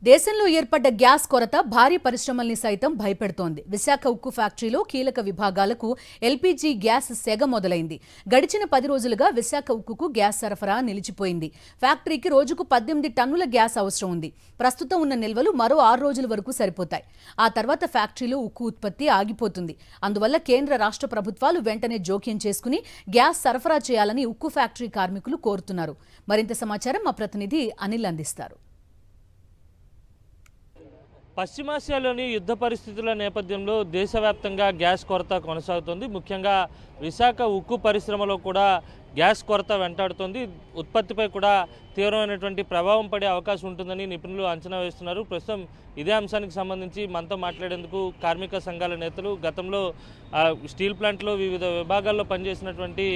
దేశంలో ఏర్పడ్డ గ్యాస్ కొరత భారీ పరిశ్రమల్ని సైతం భయపెడుతోంది. విశాఖ ఉక్కు ఫ్యాక్టరీలో కీలక విభాగాలకు ఎల్పీజీ గ్యాస్ సెగ మొదలైంది. గడిచిన 10 రోజులుగా విశాఖ ఉక్కుకు గ్యాస్ సరఫరా నిలిచిపోయింది. ఫ్యాక్టరీకి రోజుకు 18 టన్నుల గ్యాస్ అవసరం ఉంది. ప్రస్తుతం ఉన్న నిల్వలు మరో 6 రోజుల వరకు సరిపోతాయి. ఆ తర్వాత ఫ్యాక్టరీలో ఉక్కు ఉత్పత్తి ఆగిపోతుంది. అందువల్ల కేంద్ర రాష్ట్ర ప్రభుత్వాలు వెంటనే జోక్యం చేసుకుని గ్యాస్ సరఫరా చేయాలని ఉక్కు ఫ్యాక్టరీ కార్మికులు కోరుతున్నారు. మరింత సమాచారం మా ప్రతినిధి అనిల్ అందిస్తారు. పశ్చిమాసియాలోని యుద్ధ పరిస్థితుల నేపథ్యంలో దేశవ్యాప్తంగా గ్యాస్ కొరత కొనసాగుతుంది. ముఖ్యంగా విశాఖ ఉక్కు పరిశ్రమలో కూడా గ్యాస్ కొరత వెంటాడుతోంది. ఉత్పత్తిపై కూడా తీవ్రమైనటువంటి ప్రభావం పడే అవకాశం ఉంటుందని నిపుణులు అంచనా వేస్తున్నారు. ప్రస్తుతం ఇదే అంశానికి సంబంధించి మనతో మాట్లాడేందుకు కార్మిక సంఘాల నేతలు, గతంలో స్టీల్ ప్లాంట్లో వివిధ విభాగాల్లో పనిచేసినటువంటి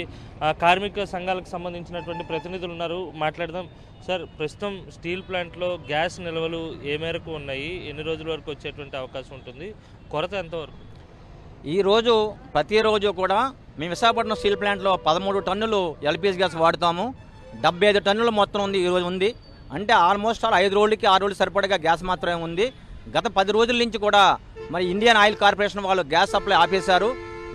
కార్మిక సంఘాలకు సంబంధించినటువంటి ప్రతినిధులు ఉన్నారు. మాట్లాడదాం. సార్, ప్రస్తుతం స్టీల్ ప్లాంట్లో గ్యాస్ నిల్వలు ఏ మేరకు ఉన్నాయి? ఎన్ని రోజుల వరకు వచ్చేటువంటి అవకాశం ఉంటుంది? కొరత ఎంతవరకు? ఈరోజు ప్రతిరోజు కూడా మేము విశాఖపట్నం స్టీల్ ప్లాంట్లో 13 టన్నులు ఎల్పీజీ గ్యాస్ వాడుతాము. 75 టన్నులు మొత్తం ఉంది ఈరోజు ఉంది. అంటే ఆల్మోస్ట్ 5 రోజులకి 6 రోజులు సరిపడగా గ్యాస్ మాత్రమే ఉంది. గత 10 రోజుల నుంచి కూడా మరి ఇండియన్ ఆయిల్ కార్పొరేషన్ వాళ్ళు గ్యాస్ సప్లై ఆపేశారు.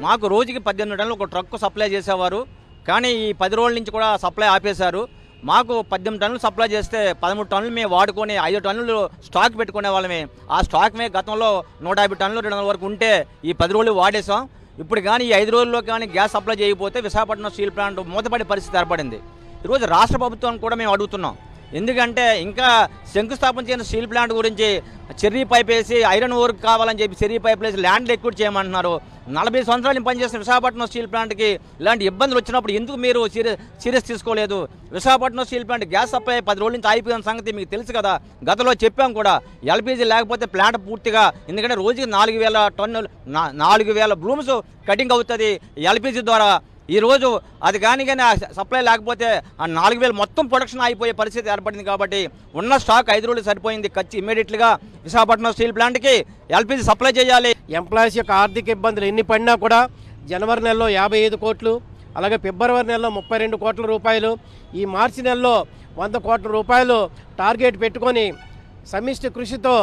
మాకు రోజుకి 18 టన్నులు ఒక ట్రక్ సప్లై చేసేవారు. కానీ ఈ 10 రోజుల నుంచి కూడా సప్లై ఆపేశారు. మాకు 18 టన్నులు సప్లై చేస్తే 13 టన్నులు మేము వాడుకొని 5 టన్నులు స్టాక్ పెట్టుకునే వాళ్ళమే. ఆ స్టాక్ మేము గతంలో 150 టన్నులు 200 వరకు ఉంటే ఈ 10 రోజులు వాడేసాం. ఇప్పుడు కానీ ఈ 5 రోజుల్లో కానీ గ్యాస్ సప్లై చేయకపోతే విశాఖపట్నం స్టీల్ ప్లాంట్ మూతపడే పరిస్థితి ఏర్పడింది. ఈరోజు రాష్ట్ర ప్రభుత్వం కూడా మేము అడుగుతున్నాం. ఎందుకంటే ఇంకా శంకుస్థాపన చేసిన స్టీల్ ప్లాంట్ గురించి చెర్రీ పైప్ వేసి ఐరన్ వర్క్ కావాలని చెప్పి చెర్రీ పైప్ వేసి ల్యాండ్ ఎక్విట్ చేయమంటున్నారు. 40 సంవత్సరాలు పనిచేసిన విశాఖపట్నం స్టీల్ ప్లాంట్కి ఇలాంటి ఇబ్బందులు వచ్చినప్పుడు ఎందుకు మీరు సీరియస్ తీసుకోలేదు? Visakhapatnam steel plant gas supply 10 రోజుల నుంచి అయిపోయిన సంగతి మీకు తెలుసు కదా. గతంలో చెప్పాం కూడా. ఎల్పీజీ లేకపోతే ప్లాంట్ పూర్తిగా, ఎందుకంటే రోజుకి 4000 టన్నులు 4000 బ్లూమ్స్ కటింగ్ అవుతుంది ఎల్పీజీ ద్వారా. ఈరోజు అది కానీ సప్లై లేకపోతే ఆ 4000 మొత్తం ప్రొడక్షన్ అయిపోయే పరిస్థితి ఏర్పడింది. కాబట్టి ఉన్న స్టాక్ 5 రోజులు సరిపోయింది. ఇమ్మీడియట్గా విశాఖపట్నం స్టీల్ ప్లాంట్కి ఎల్పీజీ సప్లై చేయాలి. ఎంప్లాయీస్ యొక్క ఆర్థిక ఇబ్బందులు ఎన్ని పడినా కూడా జనవరి నెలలో 55 కోట్లు, అలాగే ఫిబ్రవరి నెలలో 32 కోట్ల రూపాయలు, ఈ మార్చి నెలలో 100 కోట్ల రూపాయలు టార్గెట్ పెట్టుకొని సమిష్టి కృషితో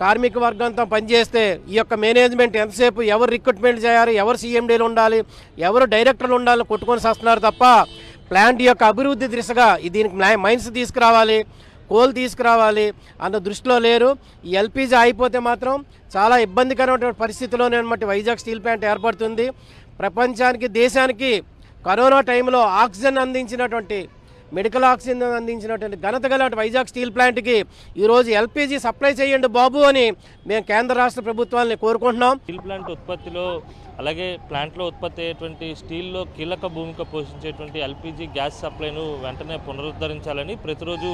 కార్మిక వర్గంతో పనిచేస్తే ఈ యొక్క మేనేజ్మెంట్ ఎంతసేపు ఎవరు రిక్రూట్మెంట్ చేయాలి, ఎవరు సీఎండీలు ఉండాలి, ఎవరు డైరెక్టర్లు ఉండాలని కొట్టుకొని వస్తున్నారు తప్ప ప్లాంట్ యొక్క అభివృద్ధి దిశగా దీనికి మైన్స్ తీసుకురావాలి, కోల్ తీసుకురావాలి అన్న దృష్టిలో లేరు. ఈ ఎల్పీజీ అయిపోతే మాత్రం చాలా ఇబ్బందికరమైన పరిస్థితిలోనే అన్నమాట వైజాగ్ స్టీల్ ప్లాంట్ ఏర్పడుతుంది. ప్రపంచానికి, దేశానికి కరోనా టైంలో ఆక్సిజన్ అందించినటువంటి, మెడికల్ ఆక్సిజన్ అందించినటువంటి ఘనత గల వైజాగ్ స్టీల్ ప్లాంట్కి ఈరోజు ఎల్పీజీ సప్లై చేయండి బాబు అని మేము కేంద్ర రాష్ట్ర ప్రభుత్వాలని కోరుకుంటున్నాం. స్టీల్ ప్లాంట్ ఉత్పత్తిలో, అలాగే ప్లాంట్లో ఉత్పత్తి అయ్యేటువంటి స్టీల్లో కీలక భూమిక పోషించేటువంటి ఎల్పీజీ గ్యాస్ సప్లైను వెంటనే పునరుద్ధరించాలని, ప్రతిరోజు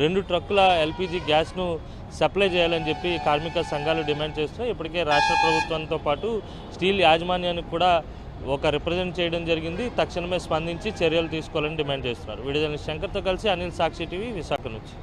2 ట్రక్కుల ఎల్పీజీ గ్యాస్ను సప్లై చేయాలని చెప్పి కార్మిక సంఘాలు డిమాండ్ చేస్తున్నాయి. ఇప్పటికే రాష్ట్ర ప్రభుత్వంతో పాటు స్టీల్ యాజమాన్యానికి కూడా ఒక రిప్రజెంట్ చేయడం జరిగింది. తక్షణమే స్పందించి చర్యలు తీసుకోవాలని డిమాండ్ చేస్తున్నారు. వీడియో జర్నలిస్ట్ శంకర్తో కలిసి అనిల్, సాక్షి టీవీ, విశాఖ నుంచి.